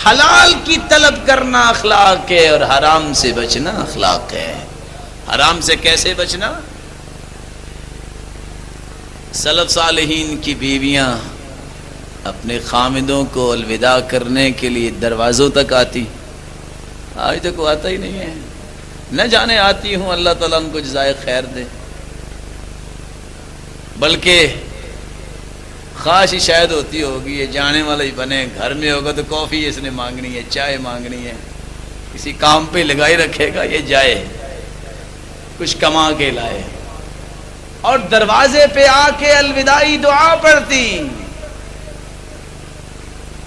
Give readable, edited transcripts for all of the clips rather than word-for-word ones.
حلال کی طلب کرنا اخلاق ہے اور حرام سے بچنا اخلاق ہے۔ حرام سے کیسے بچنا؟ سلف صالحین کی بیویاں اپنے خامدوں کو الوداع کرنے کے لیے دروازوں تک آتی، آج تک وہ آتا ہی نہیں ہے، نہ جانے آتی ہوں، اللہ تعالیٰ ان کو جزائے خیر دے، بلکہ خواہش شاید ہوتی ہوگی یہ جانے والا ہی بنے، گھر میں ہوگا تو کافی اس نے مانگنی ہے، چائے مانگنی ہے، کسی کام پہ لگائی رکھے گا یہ جائے کچھ کما کے لائے، اور دروازے پہ آ کے الوداعی دعا پڑھتی۔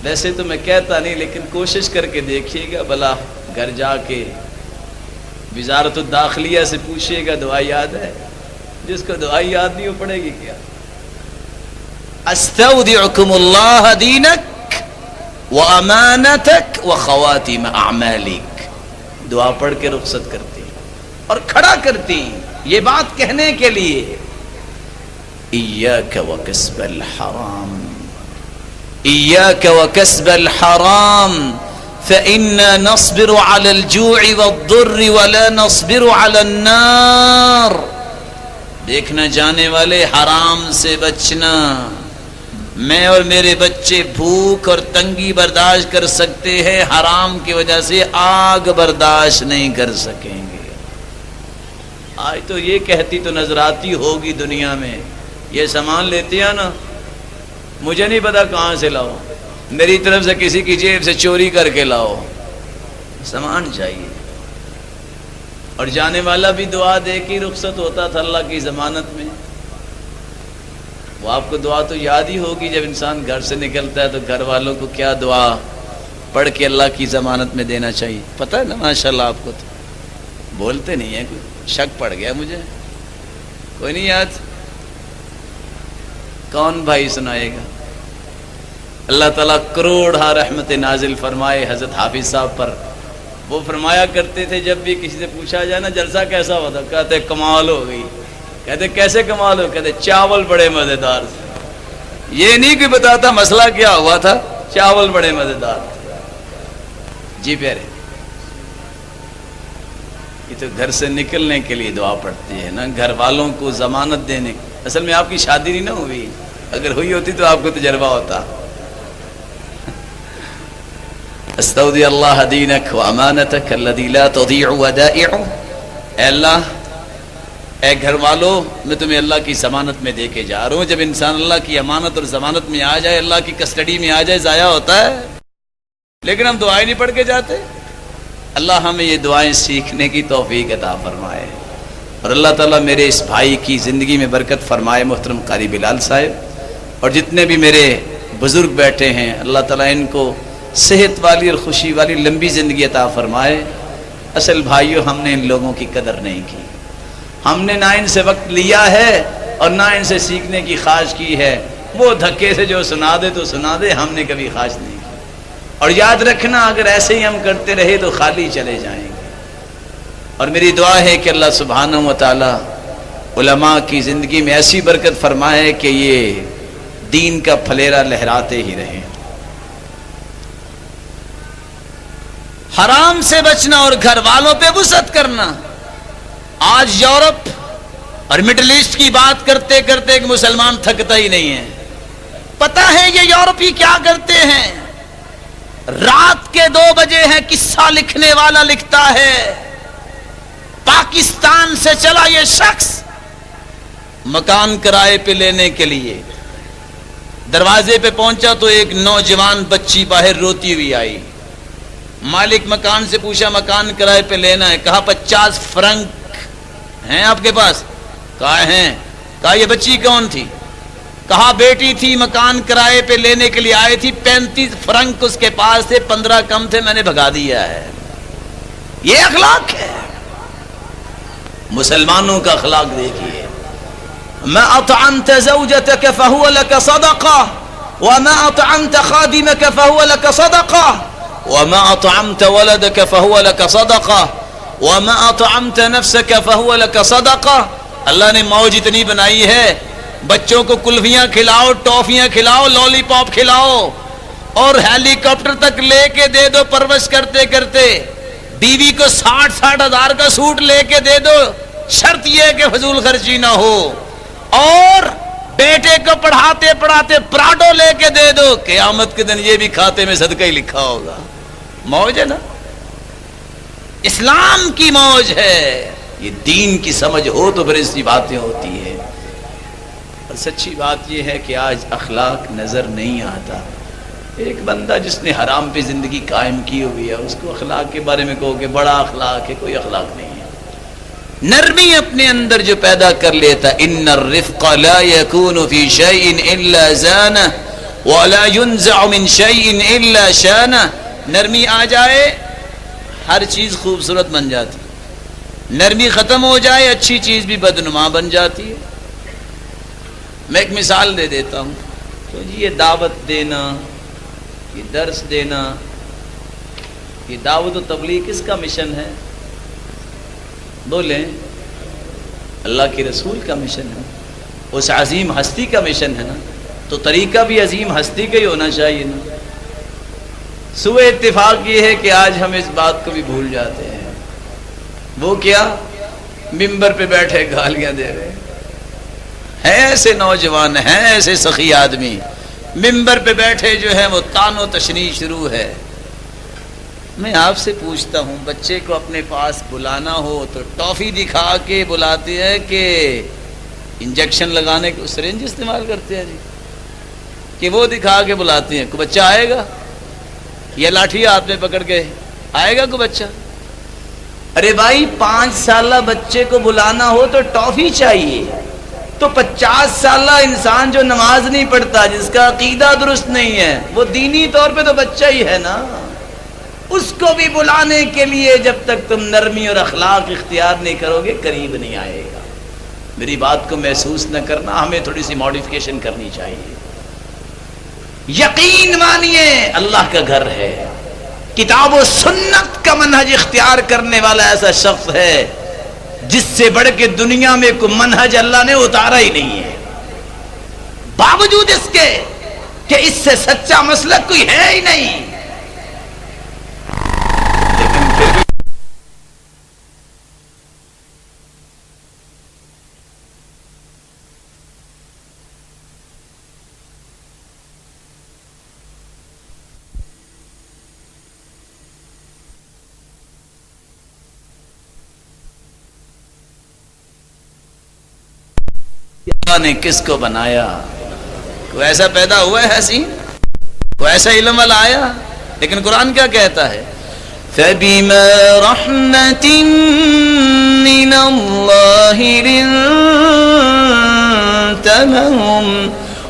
ویسے تو میں کہتا نہیں، لیکن کوشش کر کے دیکھیے گا، بھلا گھر جا کے وزارت الداخلیہ سے پوچھیے گا دعا یاد ہے؟ جس کو دعا یاد نہیں وہ پڑھے گی کیا؟ استودعکم اللہ دینک وامانتک وخواتیم اعمالک، دعا پڑھ کے رخصت کرتی اور کھڑا کرتی یہ بات کہنے کے لیے، ایاک وکسب الحرام، ایاک وکسب الحرام فإنا نصبر على الجوع والضر ولا نصبر على النار۔ دیکھنا جانے والے، حرام سے بچنا، میں اور میرے بچے بھوک اور تنگی برداشت کر سکتے ہیں، حرام کی وجہ سے آگ برداشت نہیں کر سکیں گے۔ آج تو یہ کہتی تو نظر آتی ہوگی دنیا میں، یہ سامان لیتے ہیں نا، مجھے نہیں پتا کہاں سے لاؤ، میری طرف سے کسی کی جیب سے چوری کر کے لاؤ، سامان چاہیے۔ اور جانے والا بھی دعا دے کے رخصت ہوتا تھا اللہ کی ضمانت میں۔ وہ آپ کو دعا تو یاد ہی ہوگی، جب انسان گھر سے نکلتا ہے تو گھر والوں کو کیا دعا پڑھ کے اللہ کی ضمانت میں دینا چاہیے، پتہ ہے نا ماشاءاللہ آپ کو؟ تو بولتے نہیں ہیں، کوئی شک پڑ گیا مجھے، کوئی نہیں یاد؟ کون بھائی سنائے گا؟ اللہ تعالیٰ کروڑا رحمت نازل فرمائے حضرت حافظ صاحب پر۔ وہ فرمایا کرتے تھے، جب بھی کسی سے پوچھا جائے نا جلسہ کیسا ہوا تھا، کہتے کمال ہو گئی۔ کہتے کیسے کمال ہو؟ کہتے چاول بڑے مزیدار تھے۔ یہ نہیں کہ بتاتا مسئلہ کیا ہوا تھا، چاول بڑے مزیدار تھے۔ جی پیارے، یہ تو گھر سے نکلنے کے لیے دعا پڑتی ہے نا، گھر والوں کو ضمانت دینے۔ اصل میں آپ کی شادی نہیں نہ ہوئی، اگر ہوئی ہوتی تو آپ کو تجربہ ہوتا۔ استودع اللہ دینک وامانتک الذی لا تضیع ودائعہ، اے اللہ، اے گھر والوں، میں تمہیں اللہ کی ضمانت میں دے کے جا رہا ہوں۔ جب انسان اللہ کی امانت اور ضمانت میں آ جائے، اللہ کی کسٹڈی میں آ جائے، ضائع ہوتا ہے۔ لیکن ہم دعائیں نہیں پڑھ کے جاتے۔ اللہ ہمیں یہ دعائیں سیکھنے کی توفیق عطا فرمائے، اور اللہ تعالیٰ میرے اس بھائی کی زندگی میں برکت فرمائے، محترم قاری بلال صاحب، اور جتنے بھی میرے بزرگ بیٹھے ہیں، اللہ تعالیٰ ان کو صحت والی اور خوشی والی لمبی زندگی عطا فرمائے۔ اصل بھائیوں، ہم نے ان لوگوں کی قدر نہیں کی، ہم نے نہ ان سے وقت لیا ہے اور نہ ان سے سیکھنے کی خواہش کی ہے۔ وہ دھکے سے جو سنا دے تو سنا دے، ہم نے کبھی خواہش نہیں کی۔ اور یاد رکھنا، اگر ایسے ہی ہم کرتے رہے تو خالی چلے جائیں گے۔ اور میری دعا ہے کہ اللہ سبحانہ و تعالی علماء کی زندگی میں ایسی برکت فرمائے کہ یہ دین کا پھلیرا لہراتے ہی رہیں۔ حرام سے بچنا اور گھر والوں پہ وسعت کرنا۔ آج یورپ اور مڈل ایسٹ کی بات کرتے کرتے ایک مسلمان تھکتا ہی نہیں ہے۔ پتہ ہے یہ یورپی کیا کرتے ہیں؟ رات کے 2 بجے ہے، قصہ لکھنے والا لکھتا ہے، پاکستان سے چلا یہ شخص مکان کرائے پہ لینے کے لیے، دروازے پہ پہنچا تو ایک نوجوان بچی باہر روتی ہوئی آئی۔ مالک مکان سے پوچھا مکان کرائے پہ لینا ہے؟ کہا 50 فرنک ہیں آپ کے پاس؟ کہا ہیں۔ کہا یہ بچی کون تھی؟ کہا بیٹی تھی، مکان کرائے پہ لینے کے لیے آئی تھی، 35 فرنک اس کے پاس تھے، 15 کم تھے، میں نے بھگا دیا ہے۔ یہ اخلاق ہے، مسلمانوں کا اخلاق دیکھیے۔ ما اطعمت زوجتك فهو لك صدقہ وما اطعمت خادمك فهو لك صدقہ وما اطعمت ولدك فهو لك صدقہ وما اطعمت نفسك فهو لك صدقہ۔ اللہ نے موج اتنی بنائی ہے، بچوں کو کلفیاں کھلاؤ، ٹافیاں کھلاؤ، لولی پاپ کھلاؤ، اور ہیلی کاپٹر تک لے کے دے دو پرورش کرتے کرتے، بیوی کو 60 ہزار کا سوٹ لے کے دے دو، شرط یہ کہ فضول خرچی نہ ہو، اور بیٹے کو پڑھاتے پڑھاتے پراڈو لے کے دے دو، قیامت کے دن یہ بھی کھاتے میں صدقہ ہی لکھا ہوگا۔ موج ہے نا، اسلام کی موج ہے۔ یہ دین کی سمجھ ہو تو پھر ایسی باتیں ہوتی ہیں۔ اور سچی بات یہ ہے کہ آج اخلاق نظر نہیں آتا۔ ایک بندہ جس نے حرام پہ زندگی قائم کی ہوئی ہے، اس کو اخلاق کے بارے میں کہو کہ بڑا اخلاق ہے، کوئی اخلاق نہیں ہے۔ نرمی اپنے اندر جو پیدا کر لیتا، ان الرفق لا يكون في شيء الا زانه ولا ينزع من شيء الا شانه، نرمی آ جائے ہر چیز خوبصورت بن جاتی، نرمی ختم ہو جائے اچھی چیز بھی بدنما بن جاتی ہے۔ میں ایک مثال دے دیتا ہوں، تو یہ دعوت دینا، یہ درس دینا، یہ دعوت و تبلیغ کس کا مشن ہے؟ بولیں، اللہ کے رسول کا مشن ہے، اس عظیم ہستی کا مشن ہے نا، تو طریقہ بھی عظیم ہستی کا ہی ہونا چاہیے نا۔ سوء اتفاق یہ ہے کہ آج ہم اس بات کو بھی بھول جاتے ہیں۔ وہ کیا؟ ممبر پہ بیٹھے گالیاں دے رہے ہیں ایسے نوجوان ہیں، ایسے سخی آدمی ممبر پہ بیٹھے جو ہیں وہ تان و تشنیع شروع ہے۔ میں آپ سے پوچھتا ہوں، بچے کو اپنے پاس بلانا ہو تو ٹافی دکھا کے بلاتے ہیں کہ انجیکشن لگانے کو سرنج استعمال کرتے ہیں جی، کہ وہ دکھا کے بلاتے ہیں؟ کوئی بچہ آئے گا؟ یا لاٹھی ہاتھ میں پکڑ کے آئے گا کوئی بچہ؟ ارے بھائی 5 سالہ بچے کو بلانا ہو تو ٹافی چاہیے، تو 50 سالہ انسان جو نماز نہیں پڑھتا، جس کا عقیدہ درست نہیں ہے، وہ دینی طور پہ تو بچہ ہی ہے نا۔ اس کو بھی بلانے کے لیے جب تک تم نرمی اور اخلاق اختیار نہیں کرو گے، قریب نہیں آئے گا۔ میری بات کو محسوس نہ کرنا، ہمیں تھوڑی سی ماڈیفکیشن کرنی چاہیے۔ یقین مانیے اللہ کا گھر ہے، کتاب و سنت کا منہج اختیار کرنے والا ایسا شخص ہے جس سے بڑھ کے دنیا میں کوئی منہج اللہ نے اتارا ہی نہیں ہے، باوجود اس کے کہ اس سے سچا مسلک کوئی ہے ہی نہیں، لیکن پھر بھی اللہ نے کس کو بنایا؟ کوئی ایسا پیدا ہوا ہے حسین؟ کوئی ایسا علم والا آیا؟ لیکن قرآن کیا کہتا ہے؟ فَبِمَا رَحْمَةٍ مِّنَ اللَّهِ لِنتَ لَهُمْ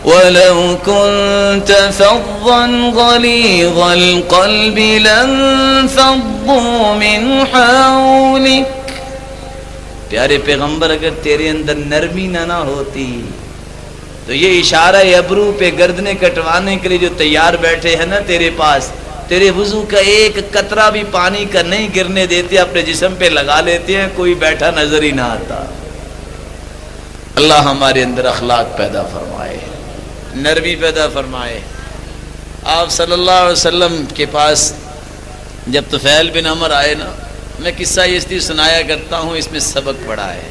وَلَوْ كُنْتَ فَظًّا غَلِيظَ الْقَلْبِ لَانفَضُّوا مِنْ حَوْلِكَ۔ پیارے پیغمبر، اگر تیرے اندر نرمی نہ ہوتی تو یہ اشارہ ابرو پہ گردنیں کٹوانے کے لیے جو تیار بیٹھے ہیں نا تیرے پاس، تیرے وضو کا ایک قطرہ بھی پانی کا نہیں گرنے دیتے، اپنے جسم پہ لگا لیتے ہیں، کوئی بیٹھا نظر ہی نہ آتا۔ اللہ ہمارے اندر اخلاق پیدا فرمائے، نرمی پیدا فرمائے۔ آپ صلی اللہ علیہ وسلم کے پاس جب طفیل بن عمر آئے نا، میں قصہ یہ اس لیے سنایا کرتا ہوں، اس میں سبق پڑھا ہے۔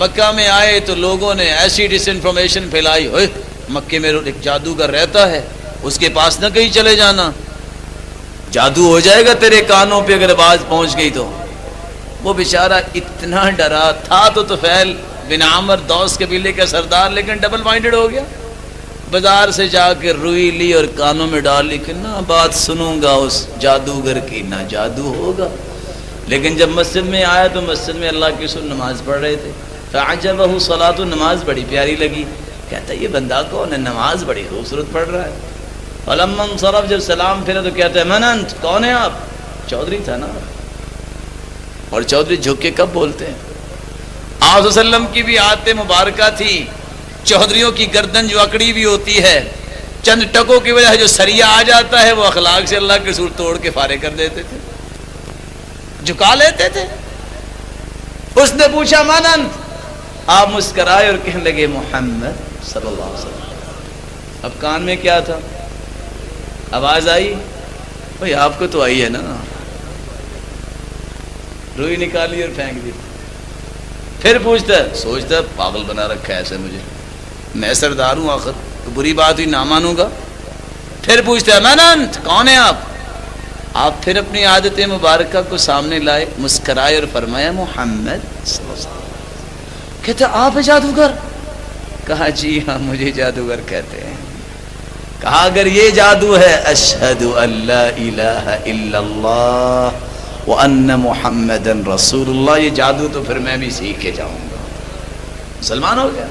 مکہ میں آئے تو لوگوں نے ایسی ڈس انفارمیشن پھیلائی، اوئے مکے میں ایک جادوگر رہتا ہے، اس کے پاس نہ کہیں چلے جانا، جادو ہو جائے گا تیرے کانوں پہ اگر آواز پہنچ گئی تو۔ وہ بیچارہ اتنا ڈرا تھا، تو طفیل بن عامر دوس قبیلے کا سردار، لیکن ڈبل مائنڈڈ ہو گیا، بازار سے جا کے روئی لی اور کانوں میں ڈال لی کہ نہ بات سنوں گا اس جادوگر کی، نہ جادو ہوگا۔ لیکن جب مسجد میں آیا تو مسجد میں اللہ کے رسول نماز پڑھ رہے تھے، فعجبہ صلاۃ، نماز بڑی پیاری لگی، کہتا یہ بندہ کون ہے، نماز بڑی خوبصورت پڑھ رہا ہے۔ فلما انصرف، جب سلام پھرا تو کہتا ہے من انت، کون ہے آپ؟ چودھری تھا نا، اور چودھری جھک کے کب بولتے ہیں؟ آپ صلی اللہ علیہ وسلم کی بھی عادت مبارکہ تھی، چودھریوں کی گردن جو اکڑی بھی ہوتی ہے، چند ٹکوں کی وجہ جو سریا آ جاتا ہے، وہ اخلاق سے اللہ کے رسول توڑ کے فارغ کر دیتے تھے، جھکا لیتے تھے۔ اس نے پوچھا من انت، آپ مسکرائے اور کہنے لگے محمد صلی اللہ علیہ وسلم۔ اب کان میں کیا تھا؟ آواز آئی؟ بھائی آپ کو تو آئی ہے نا. روئی نکالی اور پھینک دی. پھر پوچھتا ہے، سوچتا ہے پاگل بنا رکھا ہے ایسے مجھے، میں سردار ہوں آخر، تو بری بات ہوئی نہ مانوں گا. پھر پوچھتا ہے من انت، کون ہے آپ؟ آپ پھر اپنی عادت مبارکہ کو سامنے لائے، مسکرائے اور فرمایا محمد صلی اللہ علیہ وسلم. کہتے آپ جادوگر؟ کہا جی ہاں مجھے جادوگر کہتے ہیں. کہا اگر یہ جادو ہے اشہد ان لا الہ الا اللہ وان محمد رسول اللہ، یہ جادو تو پھر میں بھی سیکھ کے جاؤں گا. مسلمان ہو گیا.